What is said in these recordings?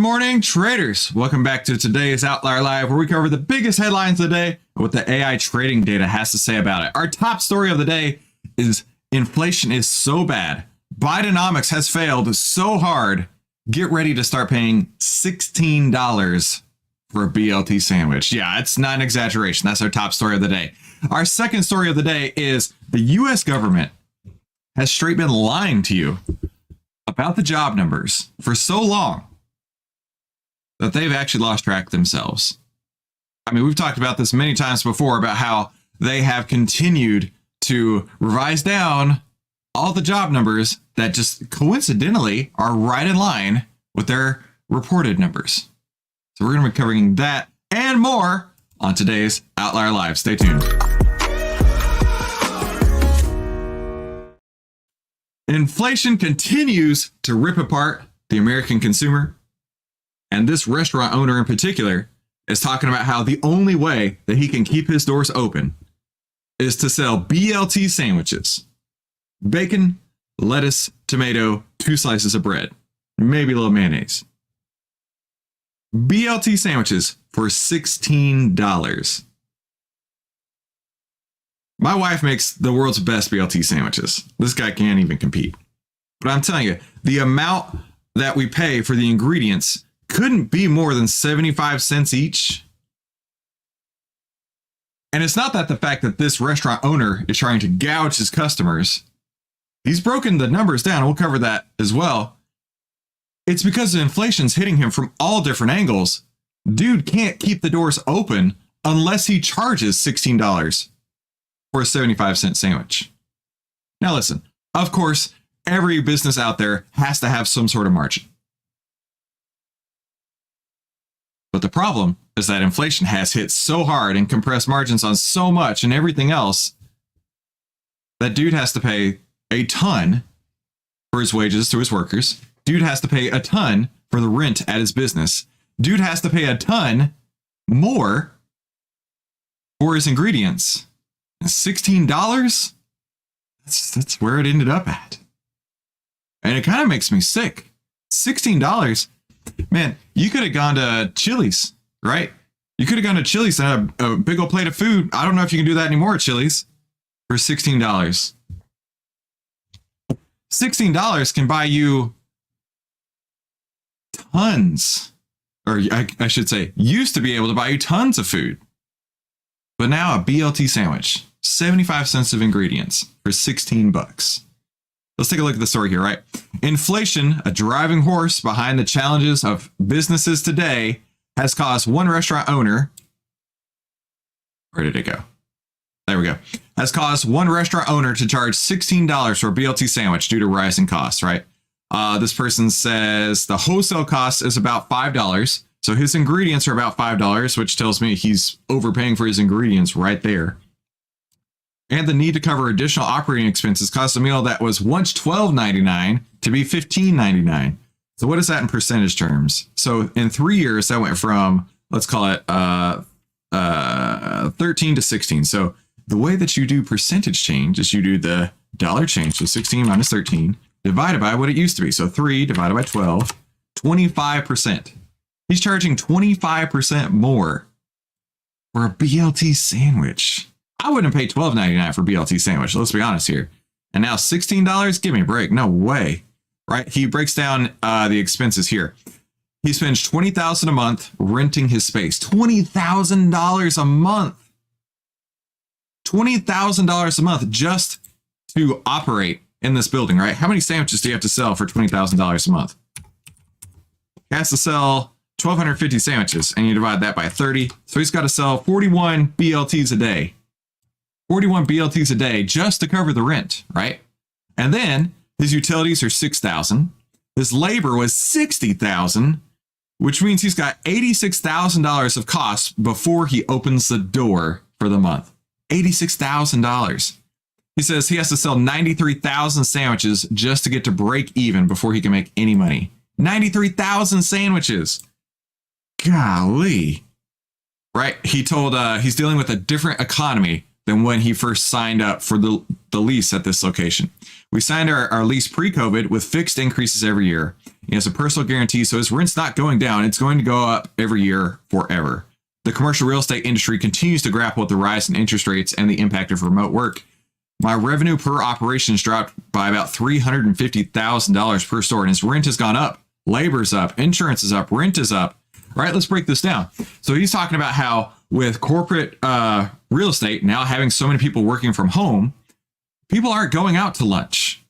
morning, traders. Welcome back to today's Outlier Live, where we cover the biggest headlines of the day and what the AI trading data has to say about it. Our top story of the day is inflation is so bad. Bidenomics has failed so hard. Get ready to start paying $16 for a BLT sandwich. Yeah, it's not an exaggeration. That's our top story of the day. Our second story of the day is the U.S. government has straight been lying to you about the job numbers for so long that they've actually lost track themselves. I mean, we've talked about this many times before about how they have continued to revise down all the job numbers that just coincidentally are right in line with their reported numbers. So we're going to be covering that and more on today's Outlier Live. Stay tuned. Inflation continues to rip apart the American consumer. And this restaurant owner in particular is talking about how the only way that he can keep his doors open is to sell BLT sandwiches. Bacon, lettuce, tomato, 2 slices of bread, maybe a little mayonnaise. BLT sandwiches for $16. My wife makes the world's best BLT sandwiches. This guy can't even compete. But I'm telling you, the amount that we pay for the ingredients couldn't be more than 75 cents each. And it's not that the fact that this restaurant owner is trying to gouge his customers. He's broken the numbers down. We'll cover that as well. It's because the inflation's hitting him from all different angles. Dude can't keep the doors open unless he charges $16 for a 75-cent sandwich. Now listen, of course, every business out there has to have some sort of margin. But the problem is that inflation has hit so hard and compressed margins on so much and everything else that dude has to pay a ton for his wages to his workers. Dude has to pay a ton for the rent at his business. Dude has to pay a ton more for his ingredients. And $16? That's where it ended up at. And it kind of makes me sick. $16? Man, you could have gone to Chili's, right? You could have gone to Chili's and had a big old plate of food. I don't know if you can do that anymore at Chili's for $16. $16 can buy you tons, or I should say, used to be able to buy you tons of food. But now a BLT sandwich, 75 cents of ingredients for $16. Let's take a look at the story here, right? Inflation, a driving horse behind the challenges of businesses today, has caused one restaurant owner. Where did it go? There we go. Has caused one restaurant owner to charge $16 for a BLT sandwich due to rising costs, right? This person says the wholesale cost is about $5. So his ingredients are about $5, which tells me he's overpaying for his ingredients right there. And the need to cover additional operating expenses caused a meal that was once $12.99 to be $15.99. So what is that in percentage terms? So in 3 years, that went from, let's call it 13 to 16. So the way that you do percentage change is you do the dollar change. So 16 minus 13 divided by what it used to be. So 3 divided by 12, 25%. He's charging 25% more for a BLT sandwich. I wouldn't pay $12.99 for BLT sandwich. Let's be honest here. And now $16? Give me a break. No way. Right? He breaks down the expenses here. He spends $20,000 a month renting his space. $20,000 a month. $20,000 a month just to operate in this building, right? How many sandwiches do you have to sell for $20,000 a month? He has to sell 1,250 sandwiches, and you divide that by 30. So he's got to sell 41 BLTs a day. 41 BLTs a day just to cover the rent, right? And then his utilities are $6,000. His labor was $60,000, which means he's got $86,000 of costs before he opens the door for the month. $86,000. He says he has to sell 93,000 sandwiches just to get to break even before he can make any money. 93,000 sandwiches. Golly. Right? He told he's dealing with a different economy than when he first signed up for the lease at this location. We signed our lease pre-COVID with fixed increases every year. He has a personal guarantee, so his rent's not going down. It's going to go up every year forever. The commercial real estate industry continues to grapple with the rise in interest rates and the impact of remote work. My revenue per operation has dropped by about $350,000 per store, and his rent has gone up. Labor's up, insurance is up, rent is up. All right, let's break this down. So he's talking about how with corporate real estate now having so many people working from home, people aren't going out to lunch.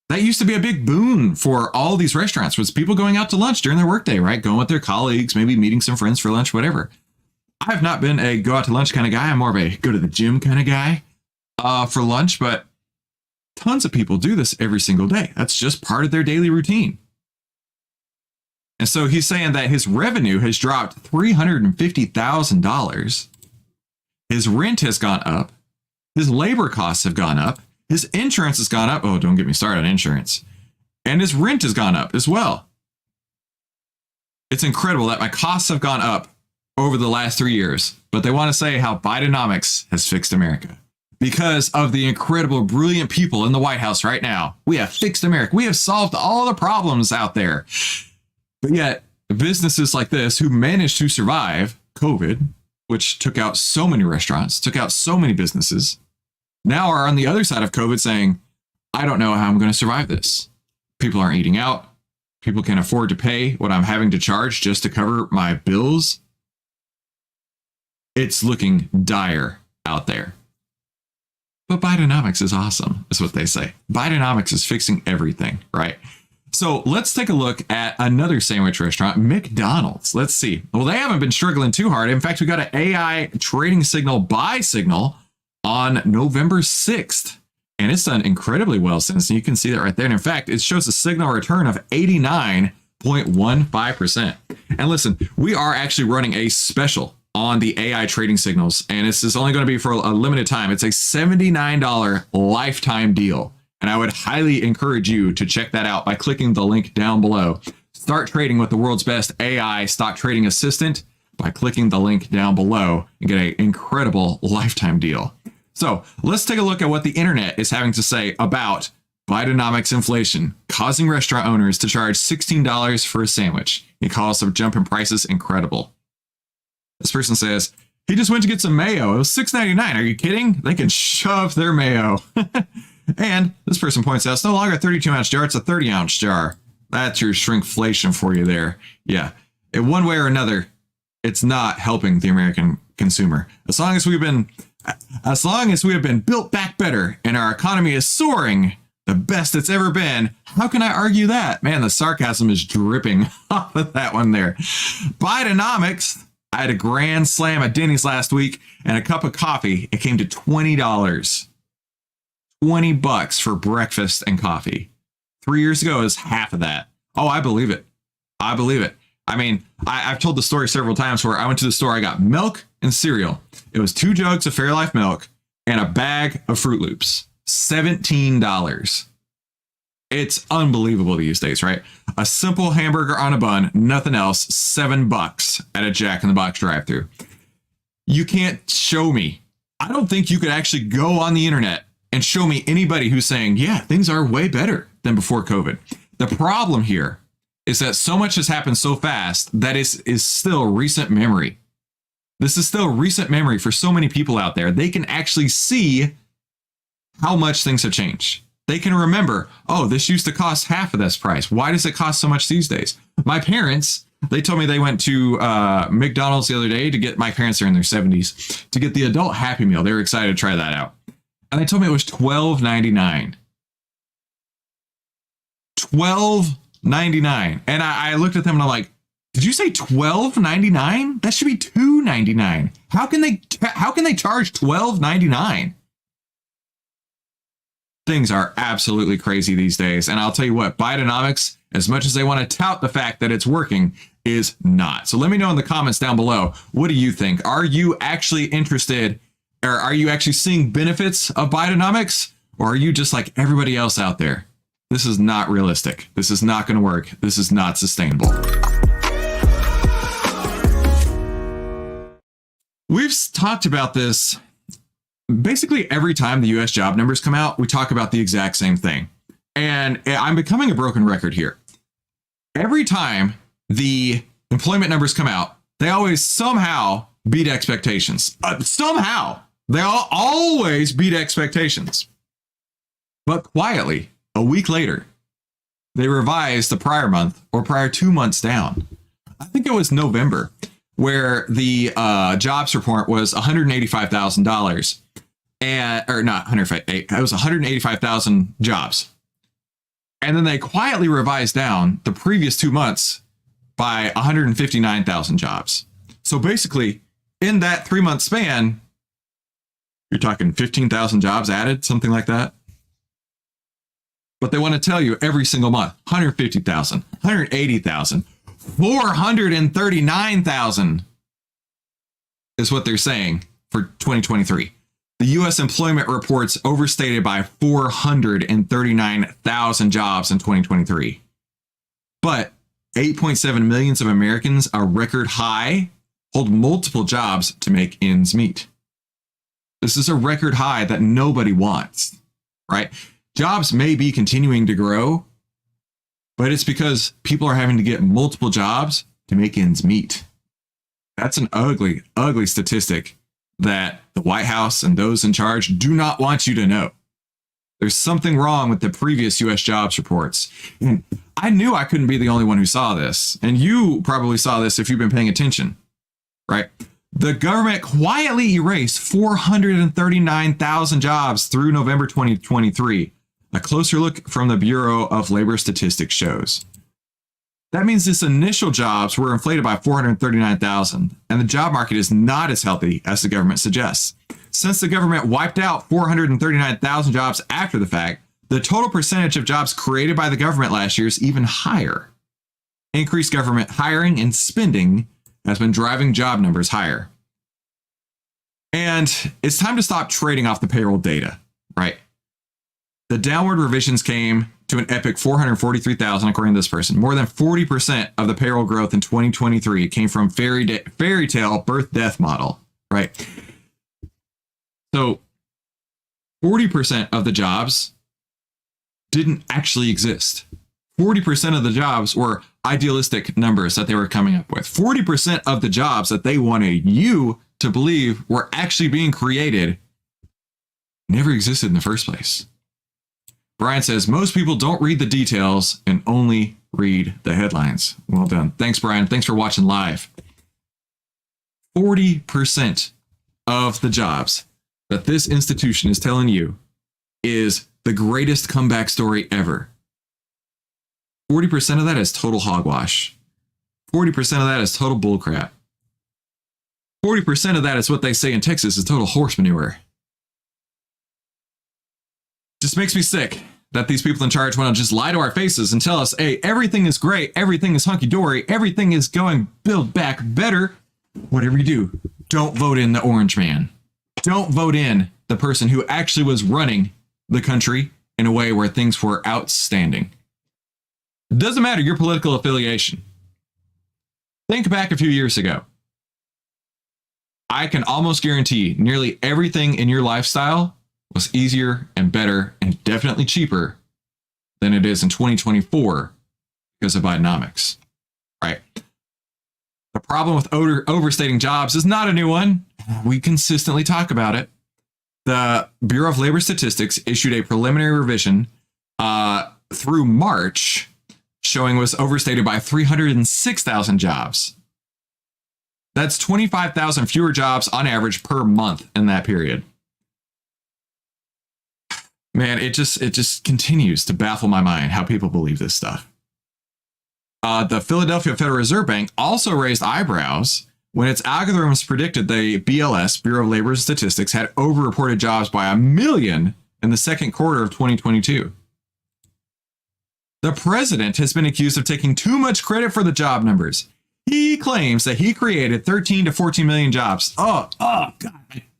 That used to be a big boon for all these restaurants, was people going out to lunch during their workday, right? Going with their colleagues, maybe meeting some friends for lunch, whatever. I've not been a go out to lunch kind of guy. I'm more of a go to the gym kind of guy for lunch, but tons of people do this every single day. That's just part of their daily routine. And so he's saying that his revenue has dropped $350,000. His rent has gone up. His labor costs have gone up. His insurance has gone up. Oh, don't get me started on insurance. And his rent has gone up as well. It's incredible that my costs have gone up over the last 3 years, but they want to say how Bidenomics has fixed America. Because of the incredible, brilliant people in the White House right now, we have fixed America. We have solved all the problems out there. But yet, businesses like this who managed to survive COVID, which took out so many restaurants, took out so many businesses, now are on the other side of COVID saying, I don't know how I'm going to survive this. People aren't eating out. People can't afford to pay what I'm having to charge just to cover my bills. It's looking dire out there. But Bidenomics is awesome, is what they say. Bidenomics is fixing everything, right? So let's take a look at another sandwich restaurant, McDonald's. Let's see. Well, they haven't been struggling too hard. In fact, we got an AI trading signal buy signal on November 6th. And it's done incredibly well since. You can see that right there. And in fact, it shows a signal return of 89.15%. And listen, we are actually running a special on the AI trading signals. And this is only going to be for a limited time. It's a $79 lifetime deal. And I would highly encourage you to check that out by clicking the link down below. Start trading with the world's best AI stock trading assistant by clicking the link down below and get an incredible lifetime deal. So let's take a look at what the internet is having to say about Bidenomics inflation, causing restaurant owners to charge $16 for a sandwich. He calls the jump in prices incredible. This person says, he just went to get some mayo. It was $6.99. Are you kidding? They can shove their mayo. And this person points out, it's no longer a 32-ounce jar, it's a 30-ounce jar. That's your shrinkflation for you there. Yeah, in one way or another, it's not helping the American consumer. As long as we have been built back better and our economy is soaring, the best it's ever been, how can I argue that? Man, the sarcasm is dripping off of that one there. Bidenomics, I had a grand slam at Denny's last week and a cup of coffee. It came to $20. $20 for breakfast and coffee. 3 years ago, it was half of that. Oh, I believe it. I believe it. I mean, I've told the story several times where I went to the store, I got milk and cereal. It was 2 jugs of Fairlife milk and a bag of Fruit Loops. $17. It's unbelievable these days, right? A simple hamburger on a bun, nothing else, $7 at a Jack in the Box drive-thru. You can't show me. I don't think you could actually go on the internet and show me anybody who's saying, yeah, things are way better than before COVID. The problem here is that so much has happened so fast that is still recent memory. This is still recent memory for so many people out there. They can actually see how much things have changed. They can remember, oh, this used to cost half of this price. Why does it cost so much these days? My parents, they told me they went to McDonald's the other day to get, my parents are in their 70s, to get the adult Happy Meal. They were excited to try that out. And they told me it was $12.99. $12.99. And I looked at them and I'm like, did you say $12.99? That should be $2.99. How can they charge $12.99? Things are absolutely crazy these days. And I'll tell you what, Bidenomics, as much as they want to tout the fact that it's working, is not. So let me know in the comments down below, what do you think? Are you actually interested, or are you actually seeing benefits of Bidenomics? Or are you just like everybody else out there? This is not realistic. This is not going to work. This is not sustainable. We've talked about this basically every time the US job numbers come out. We talk about the exact same thing. And I'm becoming a broken record here. Every time the employment numbers come out, they always somehow beat expectations. Somehow. They always beat expectations. But quietly, a week later, they revised the prior month or prior 2 months down. I think it was November, where the jobs report was $185,000. Or not 158, it was 185,000 jobs. And then they quietly revised down the previous 2 months by 159,000 jobs. So basically, in that 3 month span, you're talking 15,000 jobs added, something like that. But they want to tell you every single month, 150,000, 180,000, 439,000 is what they're saying for 2023. The U.S. employment reports overstated by 439,000 jobs in 2023. But 8.7 million of Americans, a record high, hold multiple jobs to make ends meet. This is a record high that nobody wants, right? Jobs may be continuing to grow, but it's because people are having to get multiple jobs to make ends meet. That's an ugly, ugly statistic that the White House and those in charge do not want you to know. There's something wrong with the previous U.S. jobs reports. And I knew I couldn't be the only one who saw this. And you probably saw this if you've been paying attention, right? The government quietly erased 439,000 jobs through November 2023. A closer look from the Bureau of Labor Statistics shows. That means this initial jobs were inflated by 439,000, and the job market is not as healthy as the government suggests. Since the government wiped out 439,000 jobs after the fact, the total percentage of jobs created by the government last year is even higher. Increased government hiring and spending has been driving job numbers higher. And it's time to stop trading off the payroll data, right? The downward revisions came to an epic 443,000, according to this person. More than 40% of the payroll growth in 2023 came from fairy tale birth-death model, right? So 40% of the jobs didn't actually exist. 40% of the jobs were idealistic numbers that they were coming up with. 40% of the jobs that they wanted you to believe were actually being created never existed in the first place. Brian says, most people don't read the details and only read the headlines. Well done. Thanks, Brian. Thanks for watching live. 40% of the jobs that this institution is telling you is the greatest comeback story ever. 40% of that is total hogwash. 40% of that is total bullcrap. 40% of that is what they say in Texas is total horse manure. Just makes me sick that these people in charge want to just lie to our faces and tell us, hey, everything is great, everything is hunky-dory, everything is going build back better. Whatever you do, don't vote in the orange man. Don't vote in the person who actually was running the country in a way where things were outstanding. It doesn't matter your political affiliation. Think back a few years ago. I can almost guarantee nearly everything in your lifestyle was easier and better and definitely cheaper than it is in 2024 because of Bidenomics, right? The problem with overstating jobs is not a new one. We consistently talk about it. The Bureau of Labor Statistics issued a preliminary revision through March showing it was overstated by 306,000 jobs. That's 25,000 fewer jobs on average per month in that period. Man, it just continues to baffle my mind how people believe this stuff. The Philadelphia Federal Reserve Bank also raised eyebrows when its algorithms predicted the BLS, Bureau of Labor Statistics, had overreported jobs by 1 million in the second quarter of 2022. The president has been accused of taking too much credit for the job numbers. He claims that he created 13 to 14 million jobs. Oh, God,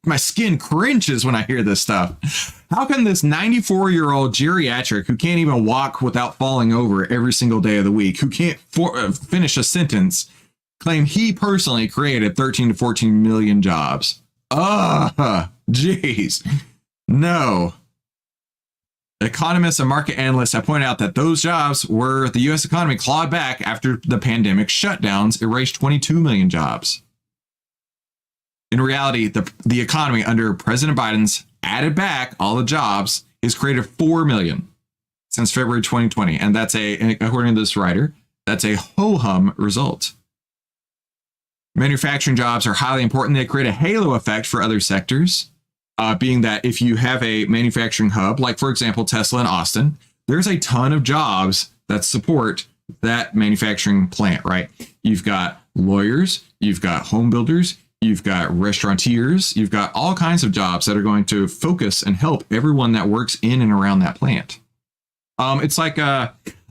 my skin cringes when I hear this stuff. How can this 94-year-old geriatric who can't even walk without falling over every single day of the week, who can't finish a sentence, claim he personally created 13 to 14 million jobs? Jeez. No. Economists and market analysts have pointed out that those jobs were the U.S. economy clawed back after the pandemic shutdowns erased 22 million jobs. In reality, the economy under President Biden's added back all the jobs has created 4 million since February 2020. And that's according to this writer, that's a ho-hum result. Manufacturing jobs are highly important. They create a halo effect for other sectors, being that if you have a manufacturing hub, like for example, Tesla in Austin, there's a ton of jobs that support that manufacturing plant, right? You've got lawyers, you've got home builders, you've got restaurateurs, you've got all kinds of jobs that are going to focus and help everyone that works in and around that plant. It's like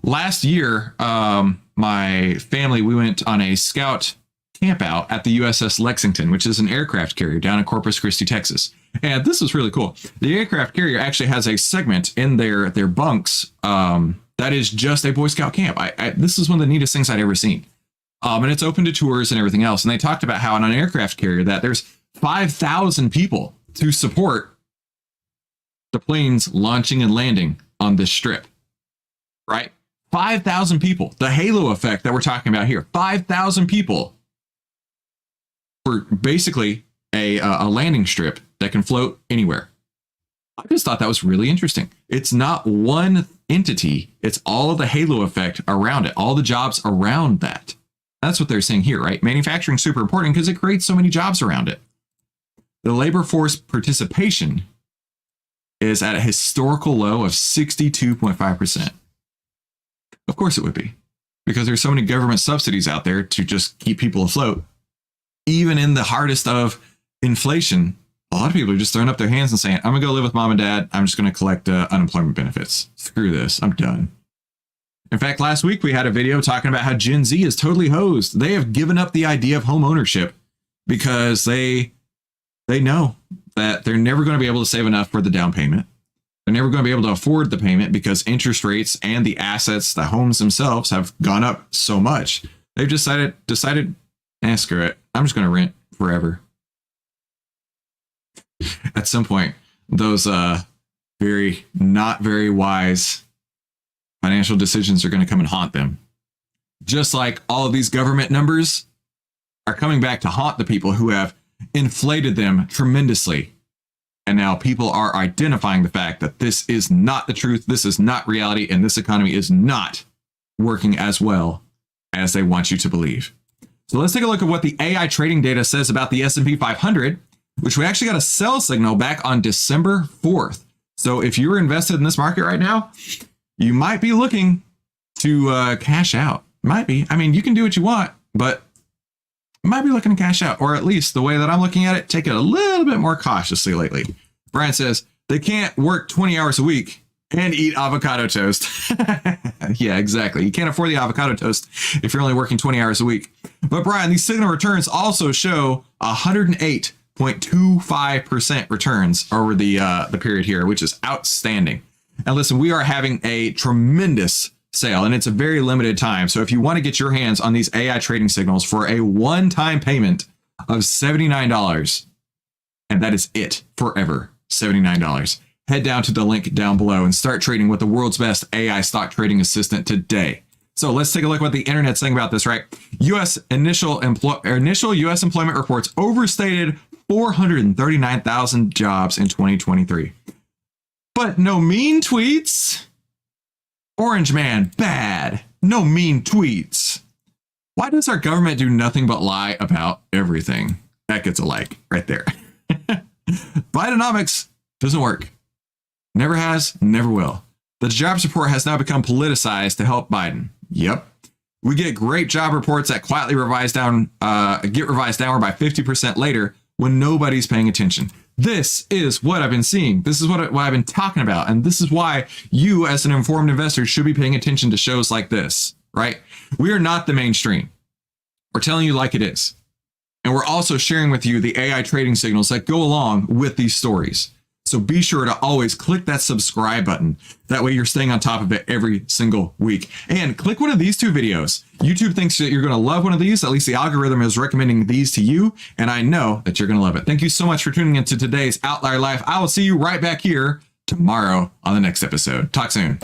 last year, my family, we went on a scout camp out at the USS Lexington, which is an aircraft carrier down in Corpus Christi, Texas. And this was really cool. The aircraft carrier actually has a segment in their bunks that is just a Boy Scout camp. This is one of the neatest things I'd ever seen. And it's open to tours and everything else. And they talked about how on an aircraft carrier that there's 5,000 people to support the planes launching and landing on this strip, right? 5,000 people. The halo effect that we're talking about here. 5,000 people for basically a landing strip that can float anywhere. I just thought that was really interesting. It's not one entity. It's all of the halo effect around it. All the jobs around that. That's what they're saying here, right? Manufacturing is super important because it creates so many jobs around it. The labor force participation is at a historical low of 62.5%. Of course it would be, because there's so many government subsidies out there to just keep people afloat. Even in the hardest of inflation, a lot of people are just throwing up their hands and saying, I'm going to go live with mom and dad. I'm just going to collect unemployment benefits. Screw this. I'm done. In fact, last week we had a video talking about how Gen Z is totally hosed. They have given up the idea of home ownership because they know that they're never going to be able to save enough for the down payment. They're never going to be able to afford the payment because interest rates and the assets, the homes themselves, have gone up so much. They've decided, screw it. I'm just going to rent forever. At some point, those not very wise financial decisions are going to come and haunt them. Just like all of these government numbers are coming back to haunt the people who have inflated them tremendously. And now people are identifying the fact that this is not the truth, this is not reality, and this economy is not working as well as they want you to believe. So let's take a look at what the AI trading data says about the S&P 500, which we actually got a sell signal back on December 4th. So if you're invested in this market right now, you might be looking to cash out. Might be. I mean, you can do what you want, but you might be looking to cash out, or at least the way that I'm looking at it, take it a little bit more cautiously lately. Brian says they can't work 20 hours a week and eat avocado toast. Yeah, exactly. You can't afford the avocado toast if you're only working 20 hours a week. But Brian, these signal returns also show 108.25% returns over the period here, which is outstanding. And listen, we are having a tremendous sale, and it's a very limited time. So if you want to get your hands on these AI trading signals for a one-time payment of $79, and that is it forever, $79, head down to the link down below and start trading with the world's best AI stock trading assistant today. So let's take a look at what the internet's saying about this, right? Initial U.S. employment reports overstated 439,000 jobs in 2023. But no mean tweets. Orange man, bad. No mean tweets. Why does our government do nothing but lie about everything? That gets a like right there. Bidenomics doesn't work. Never has, never will. The jobs report has now become politicized to help Biden. Yep. We get great job reports that quietly get revised downward by 50% later when nobody's paying attention. This is what I've been seeing. This is what I've been talking about. And this is why you, as an informed investor, should be paying attention to shows like this, right? We are not the mainstream. We're telling you like it is. And we're also sharing with you the AI trading signals that go along with these stories. So be sure to always click that subscribe button. That way you're staying on top of it every single week. And click one of these two videos. YouTube thinks that you're going to love one of these. At least the algorithm is recommending these to you. And I know that you're going to love it. Thank you so much for tuning into today's Outlier Life. I will see you right back here tomorrow on the next episode. Talk soon.